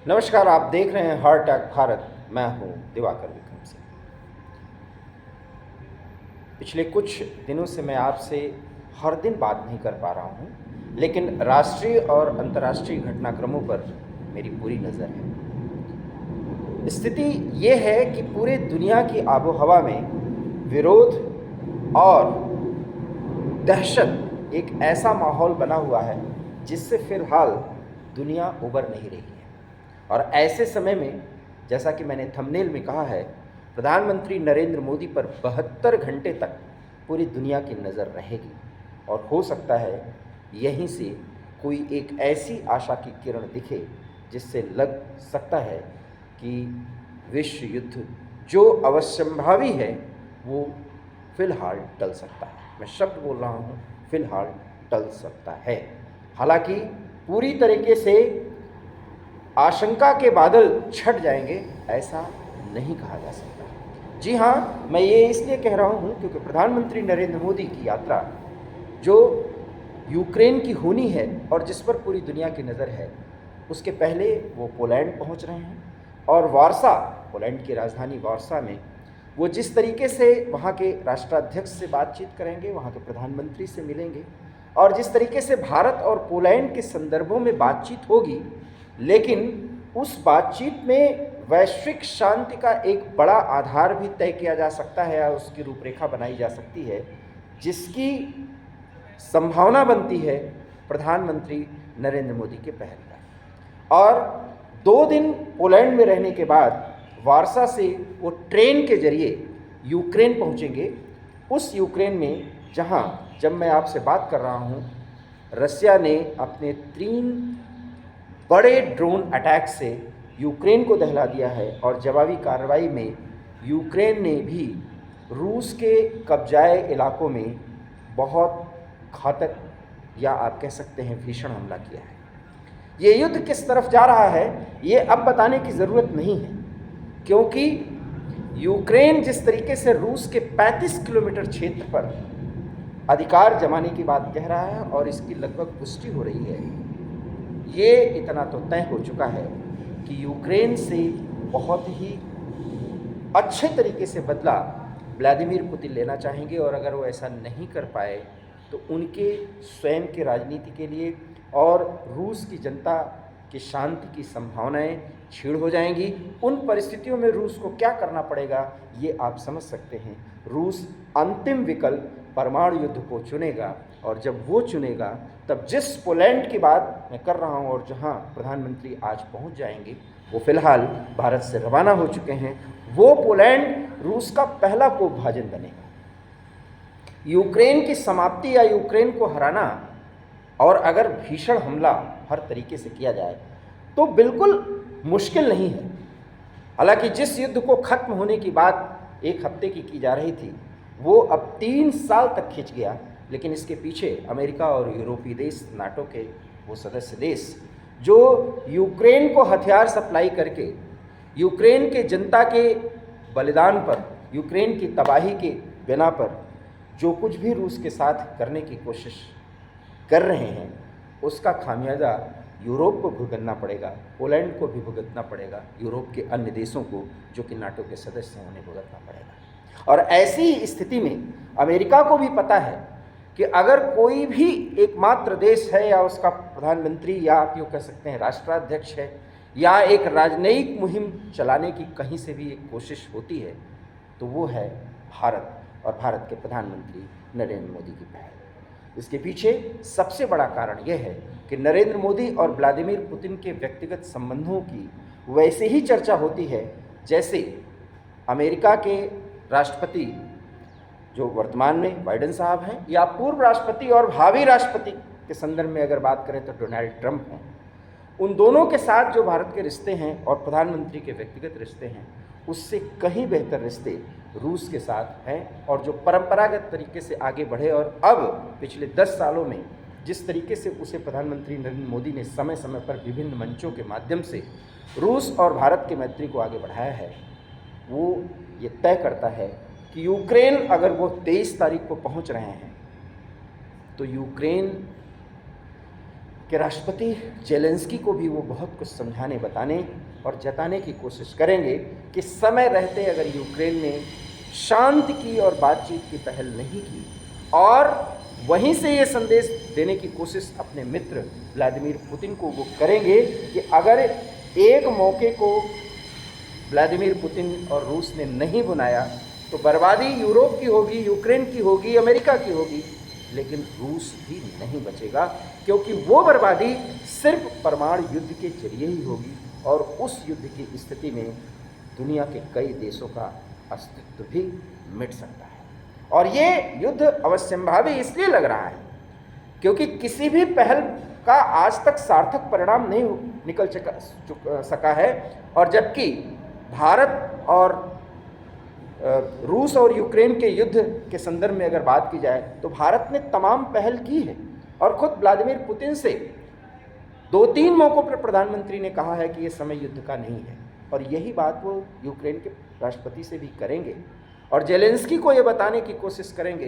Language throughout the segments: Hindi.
नमस्कार, आप देख रहे हैं हार्ट अटैक भारत। मैं हूं दिवाकर विक्रम सिंह। पिछले कुछ दिनों से मैं आपसे हर दिन बात नहीं कर पा रहा हूं, लेकिन राष्ट्रीय और अंतर्राष्ट्रीय घटनाक्रमों पर मेरी पूरी नज़र है। स्थिति ये है कि पूरे दुनिया की आबोहवा में विरोध और दहशत एक ऐसा माहौल बना हुआ है जिससे फिलहाल दुनिया उबर नहीं रही है। और ऐसे समय में, जैसा कि मैंने थंबनेल में कहा है, प्रधानमंत्री नरेंद्र मोदी पर 72 घंटे तक पूरी दुनिया की नज़र रहेगी। और हो सकता है यहीं से कोई एक ऐसी आशा की किरण दिखे जिससे लग सकता है कि विश्व युद्ध जो अवश्यंभावी है वो फिलहाल टल सकता है। मैं शब्द बोल रहा हूँ, फिलहाल टल सकता है। हालांकि पूरी तरीके से आशंका के बादल छट जाएंगे ऐसा नहीं कहा जा सकता। जी हाँ, मैं ये इसलिए कह रहा हूँ क्योंकि प्रधानमंत्री नरेंद्र मोदी की यात्रा जो यूक्रेन की होनी है और जिस पर पूरी दुनिया की नज़र है, उसके पहले वो पोलैंड पहुँच रहे हैं। और वारसा, पोलैंड की राजधानी वारसा में वो जिस तरीके से वहाँ के राष्ट्राध्यक्ष से बातचीत करेंगे, वहाँ के प्रधानमंत्री से मिलेंगे, और जिस तरीके से भारत और पोलैंड के संदर्भों में बातचीत होगी, लेकिन उस बातचीत में वैश्विक शांति का एक बड़ा आधार भी तय किया जा सकता है या उसकी रूपरेखा बनाई जा सकती है, जिसकी संभावना बनती है प्रधानमंत्री नरेंद्र मोदी के पहल का। और 2 दिन पोलैंड में रहने के बाद वारसा से वो ट्रेन के जरिए यूक्रेन पहुंचेंगे। उस यूक्रेन में जहां, जब मैं आपसे बात कर रहा हूं, रसिया ने अपने 3 बड़े ड्रोन अटैक से यूक्रेन को दहला दिया है। और जवाबी कार्रवाई में यूक्रेन ने भी रूस के कब्जाए इलाकों में बहुत घातक या आप कह सकते हैं भीषण हमला किया है। ये युद्ध किस तरफ जा रहा है ये अब बताने की ज़रूरत नहीं है, क्योंकि यूक्रेन जिस तरीके से रूस के 35 किलोमीटर क्षेत्र पर अधिकार जमाने की बात कह रहा है और इसकी लगभग पुष्टि हो रही है, ये इतना तो तय हो चुका है कि यूक्रेन से बहुत ही अच्छे तरीके से बदला व्लादिमीर पुतिन लेना चाहेंगे। और अगर वो ऐसा नहीं कर पाए तो उनके स्वयं के राजनीति के लिए और रूस की जनता की शांति की संभावनाएं छीड़ हो जाएंगी। उन परिस्थितियों में रूस को क्या करना पड़ेगा ये आप समझ सकते हैं। रूस अंतिम विकल्प परमाणु युद्ध को चुनेगा, और जब वो चुनेगा तब जिस पोलैंड की बात मैं कर रहा हूँ और जहाँ प्रधानमंत्री आज पहुँच जाएंगे, वो फिलहाल भारत से रवाना हो चुके हैं, वो पोलैंड रूस का पहला कोपभाजन बनेगा। यूक्रेन की समाप्ति या यूक्रेन को हराना, और अगर भीषण हमला हर तरीके से किया जाए तो बिल्कुल मुश्किल नहीं है। हालांकि जिस युद्ध को खत्म होने की बात 1 हफ्ते की जा रही थी, वो अब 3 साल तक खिंच गया। लेकिन इसके पीछे अमेरिका और यूरोपीय देश, नाटो के वो सदस्य देश जो यूक्रेन को हथियार सप्लाई करके यूक्रेन के जनता के बलिदान पर, यूक्रेन की तबाही के बिना पर जो कुछ भी रूस के साथ करने की कोशिश कर रहे हैं, उसका खामियाजा यूरोप को भुगतना पड़ेगा, पोलैंड को भी भुगतना पड़ेगा, यूरोप के अन्य देशों को जो कि नाटो के सदस्य हैं उन्हें भुगतना पड़ेगा। और ऐसी स्थिति में अमेरिका को भी पता है कि अगर कोई भी एकमात्र देश है या उसका प्रधानमंत्री या आप यूँ कह सकते हैं राष्ट्राध्यक्ष है या एक राजनयिक मुहिम चलाने की कहीं से भी एक कोशिश होती है तो वो है भारत और भारत के प्रधानमंत्री नरेंद्र मोदी की पहल। इसके पीछे सबसे बड़ा कारण यह है कि नरेंद्र मोदी और व्लादिमीर पुतिन के व्यक्तिगत संबंधों की वैसे ही चर्चा होती है जैसे अमेरिका के राष्ट्रपति जो वर्तमान में बाइडेन साहब हैं, या पूर्व राष्ट्रपति और भावी राष्ट्रपति के संदर्भ में अगर बात करें तो डोनाल्ड ट्रंप हैं। उन दोनों के साथ जो भारत के रिश्ते हैं और प्रधानमंत्री के व्यक्तिगत रिश्ते हैं, उससे कहीं बेहतर रिश्ते रूस के साथ हैं। और जो परंपरागत तरीके से आगे बढ़े और अब पिछले 10 सालों में जिस तरीके से उसे प्रधानमंत्री नरेंद्र मोदी ने समय समय पर विभिन्न मंचों के माध्यम से रूस और भारत के मैत्री को आगे बढ़ाया है, वो ये तय करता है कि यूक्रेन अगर वो 23 तारीख को पहुंच रहे हैं तो यूक्रेन कि राष्ट्रपति जेलेंस्की को भी वो बहुत कुछ समझाने, बताने और जताने की कोशिश करेंगे कि समय रहते अगर यूक्रेन ने शांति की और बातचीत की पहल नहीं की और वहीं से ये संदेश देने की कोशिश अपने मित्र व्लादिमीर पुतिन को वो करेंगे कि अगर एक मौके को व्लादिमीर पुतिन और रूस ने नहीं बनाया तो बर्बादी यूरोप की होगी, यूक्रेन की होगी, अमेरिका की होगी, लेकिन रूस भी नहीं बचेगा, क्योंकि वो बर्बादी सिर्फ परमाणु युद्ध के जरिए ही होगी और उस युद्ध की स्थिति में दुनिया के कई देशों का अस्तित्व भी मिट सकता है। और ये युद्ध अवश्यंभावी इसलिए लग रहा है क्योंकि किसी भी पहल का आज तक सार्थक परिणाम नहीं निकल सका है, और जबकि भारत और रूस और यूक्रेन के युद्ध के संदर्भ में अगर बात की जाए तो भारत ने तमाम पहल की है और खुद व्लादिमीर पुतिन से 2-3 मौक़ों पर प्रधानमंत्री ने कहा है कि ये समय युद्ध का नहीं है, और यही बात वो यूक्रेन के राष्ट्रपति से भी करेंगे और जेलेंस्की को ये बताने की कोशिश करेंगे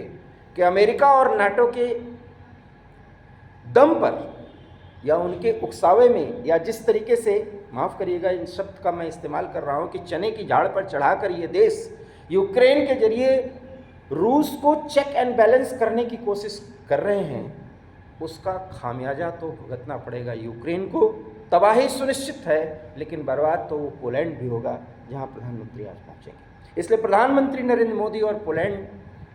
कि अमेरिका और नाटो के दम पर या उनके उकसावे में, या जिस तरीके से, माफ़ करिएगा इन शब्द का मैं इस्तेमाल कर रहा हूँ, कि चने की झाड़ पर चढ़ाकर ये देश यूक्रेन के जरिए रूस को चेक एंड बैलेंस करने की कोशिश कर रहे हैं, उसका खामियाजा तो भुगतना पड़ेगा यूक्रेन को। तबाही सुनिश्चित है, लेकिन बर्बाद तो वो पोलैंड भी होगा जहाँ प्रधानमंत्री आज पहुँचेंगे। इसलिए प्रधानमंत्री नरेंद्र मोदी और पोलैंड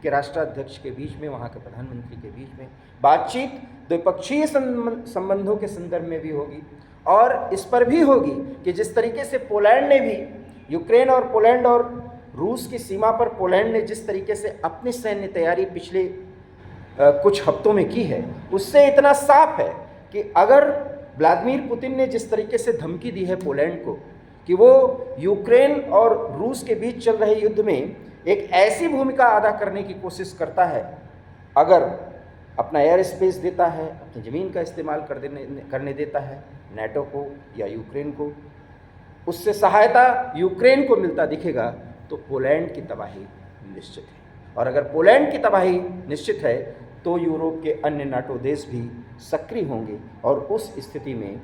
के राष्ट्राध्यक्ष के बीच में, वहाँ के प्रधानमंत्री के बीच में बातचीत द्विपक्षीय संबंधों के संदर्भ में भी होगी, और इस पर भी होगी कि जिस तरीके से पोलैंड ने भी यूक्रेन और पोलैंड और रूस की सीमा पर पोलैंड ने जिस तरीके से अपनी सैन्य तैयारी पिछले कुछ हफ्तों में की है, उससे इतना साफ है कि अगर व्लादिमीर पुतिन ने जिस तरीके से धमकी दी है पोलैंड को कि वो यूक्रेन और रूस के बीच चल रहे युद्ध में एक ऐसी भूमिका अदा करने की कोशिश करता है, अगर अपना एयर स्पेस देता है, अपनी ज़मीन का इस्तेमाल करने देता है नाटो को या यूक्रेन को, उससे सहायता यूक्रेन को मिलता दिखेगा तो पोलैंड की तबाही निश्चित है। और अगर पोलैंड की तबाही निश्चित है तो यूरोप के अन्य नाटो देश भी सक्रिय होंगे, और उस स्थिति में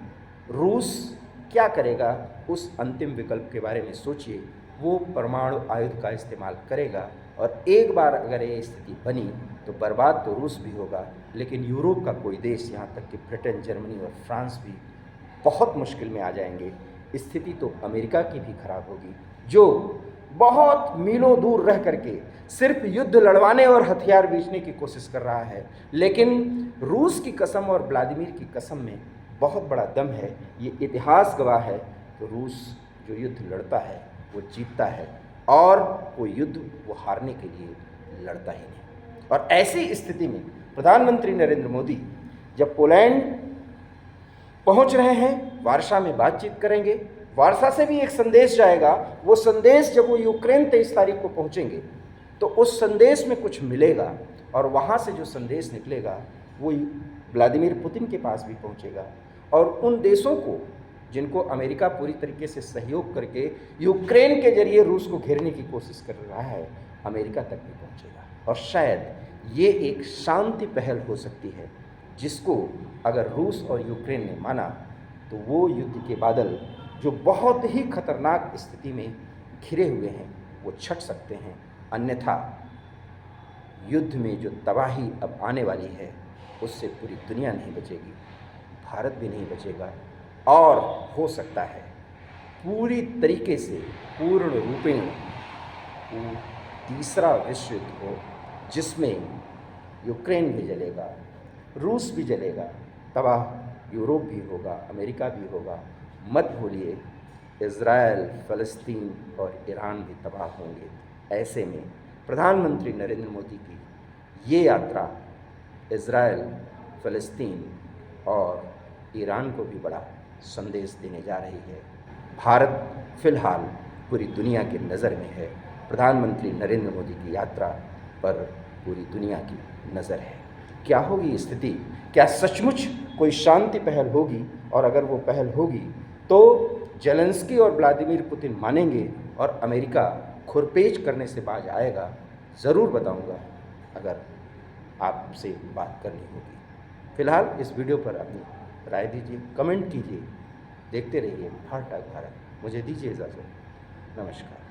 रूस क्या करेगा उस अंतिम विकल्प के बारे में सोचिए। वो परमाणु आयुध का इस्तेमाल करेगा, और एक बार अगर ये स्थिति बनी तो बर्बाद तो रूस भी होगा, लेकिन यूरोप का कोई देश, यहाँ तक कि ब्रिटेन, जर्मनी और फ्रांस भी बहुत मुश्किल में आ जाएंगे। स्थिति तो अमेरिका की भी खराब होगी, जो बहुत मीलों दूर रह करके सिर्फ युद्ध लड़वाने और हथियार बेचने की कोशिश कर रहा है, लेकिन रूस की कसम और व्लादिमीर की कसम में बहुत बड़ा दम है। ये इतिहास गवाह है कि रूस जो युद्ध लड़ता है वो जीतता है, और वो युद्ध वो हारने के लिए लड़ता ही नहीं। और ऐसी स्थिति में प्रधानमंत्री नरेंद्र मोदी जब पोलैंड पहुंच रहे हैं, वार्सा में बातचीत करेंगे, वार्सा से भी एक संदेश जाएगा। वो संदेश जब वो यूक्रेन 23 तारीख को पहुंचेंगे तो उस संदेश में कुछ मिलेगा, और वहाँ से जो संदेश निकलेगा वो व्लादिमीर पुतिन के पास भी पहुँचेगा, और उन देशों को जिनको अमेरिका पूरी तरीके से सहयोग करके यूक्रेन के जरिए रूस को घेरने की कोशिश कर रहा है, अमेरिका तक भी पहुँचेगा। और शायद ये एक शांति पहल हो सकती है, जिसको अगर रूस और यूक्रेन ने माना तो वो युद्ध के बादल जो बहुत ही खतरनाक स्थिति में घिरे हुए हैं वो छट सकते हैं। अन्यथा युद्ध में जो तबाही अब आने वाली है उससे पूरी दुनिया नहीं बचेगी, भारत भी नहीं बचेगा, और हो सकता है पूरी तरीके से पूर्ण रूपेण तीसरा विश्व युद्ध हो, जिसमें यूक्रेन भी जलेगा, रूस भी जलेगा, तबाह यूरोप भी होगा, अमेरिका भी होगा। मत भूलिए इज़राइल, फ़लस्तीन और ईरान भी तबाह होंगे। ऐसे में प्रधानमंत्री नरेंद्र मोदी की ये यात्रा इज़राइल, फ़लस्तीन और ईरान को भी बड़ा संदेश देने जा रही है। भारत फिलहाल पूरी दुनिया की नज़र में है। प्रधानमंत्री नरेंद्र मोदी की यात्रा पर पूरी दुनिया की नज़र है। क्या होगी स्थिति? क्या सचमुच कोई शांति पहल होगी? और अगर वो पहल होगी तो जेलेंस्की और व्लादिमीर पुतिन मानेंगे और अमेरिका खुरपेच करने से बाज आएगा? ज़रूर बताऊंगा अगर आपसे बात करनी होगी। फिलहाल इस वीडियो पर अपनी राय दीजिए, कमेंट कीजिए। देखते रहिए फास्ट टॉक भारत। मुझे दीजिए इजाज़त। नमस्कार।